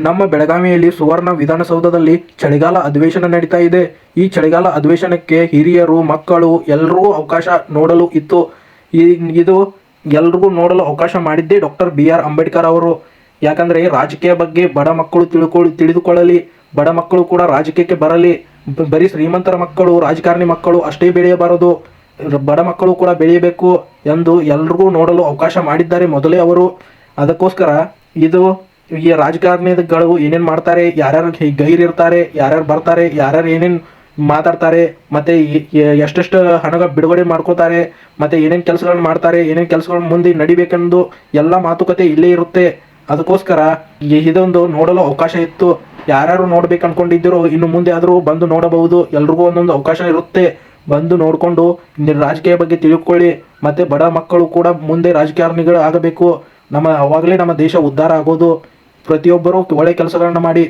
ನಮ್ಮ ಬೆಳಗಾವಿಯಲ್ಲಿ ಸುವರ್ಣ ವಿಧಾನಸೌಧದಲ್ಲಿ ಚಳಿಗಾಲ ಅಧಿವೇಶನ ನಡೀತಾ ಇದೆ. ಈ ಚಳಿಗಾಲ ಅಧಿವೇಶನಕ್ಕೆ ಹಿರಿಯರು, ಮಕ್ಕಳು ಎಲ್ಲರಿಗೂ ಅವಕಾಶ ನೋಡಲು ಇತ್ತು. ಇದು ಎಲ್ರಿಗೂ ನೋಡಲು ಅವಕಾಶ ಮಾಡಿದ್ದೇ ಡಾಕ್ಟರ್ BR ಅಂಬೇಡ್ಕರ್ ಅವರು. ಯಾಕಂದರೆ ರಾಜಕೀಯ ಬಗ್ಗೆ ಬಡ ಮಕ್ಕಳು ತಿಳಿದುಕೊಳ್ಳಲಿ, ಬಡ ಮಕ್ಕಳು ಕೂಡ ರಾಜಕೀಯಕ್ಕೆ ಬರಲಿ. ಬರೀ ಶ್ರೀಮಂತರ ಮಕ್ಕಳು, ರಾಜಕಾರಣಿ ಮಕ್ಕಳು ಅಷ್ಟೇ ಬೆಳೆಯಬಾರದು, ಬಡ ಮಕ್ಕಳು ಕೂಡ ಬೆಳೆಯಬೇಕು ಎಂದು ಎಲ್ರಿಗೂ ನೋಡಲು ಅವಕಾಶ ಮಾಡಿದ್ದಾರೆ ಮೊದಲೇ ಅವರು. ಅದಕ್ಕೋಸ್ಕರ ಈ ರಾಜಕಾರಣಿಗಳು ಏನೇನು ಮಾಡ್ತಾರೆ, ಯಾರ್ಯಾರು ಗೈರಿರ್ತಾರೆ, ಯಾರ್ಯಾರು ಬರ್ತಾರೆ, ಯಾರ್ಯಾರು ಏನೇನು ಮಾತಾಡ್ತಾರೆ, ಮತ್ತು ಎಷ್ಟೆಷ್ಟು ಹಣ ಬಿಡುಗಡೆ ಮಾಡ್ಕೋತಾರೆ, ಮತ್ತು ಏನೇನು ಕೆಲಸಗಳನ್ನ ಮಾಡ್ತಾರೆ, ಏನೇನು ಕೆಲಸಗಳು ಮುಂದೆ ನಡಿಬೇಕೆಂದು ಎಲ್ಲ ಮಾತುಕತೆ ಇಲ್ಲೇ ಇರುತ್ತೆ. ಅದಕ್ಕೋಸ್ಕರ ಇದೊಂದು ನೋಡಲು ಅವಕಾಶ ಇತ್ತು. ಯಾರ್ಯಾರು ನೋಡ್ಬೇಕು ಅನ್ಕೊಂಡಿದ್ದೀರೋ ಇನ್ನು ಮುಂದೆ ಆದರೂ ಬಂದು ನೋಡಬಹುದು. ಎಲ್ರಿಗೂ ಒಂದೊಂದು ಅವಕಾಶ ಇರುತ್ತೆ. ಬಂದು ನೋಡಿಕೊಂಡು ರಾಜಕೀಯ ಬಗ್ಗೆ ತಿಳ್ಕೊಳ್ಳಿ. ಮತ್ತು ಬಡ ಮಕ್ಕಳು ಕೂಡ ಮುಂದೆ ರಾಜಕಾರಣಿಗಳು ಆಗಬೇಕು. ಅವಾಗಲೇ ನಮ್ಮ ದೇಶ ಉದ್ಧಾರ ಆಗೋದು. ಪ್ರತಿಯೊಬ್ಬರೂ ಒಳ್ಳೆ ಕೆಲಸಗಳನ್ನ ಮಾಡಿ.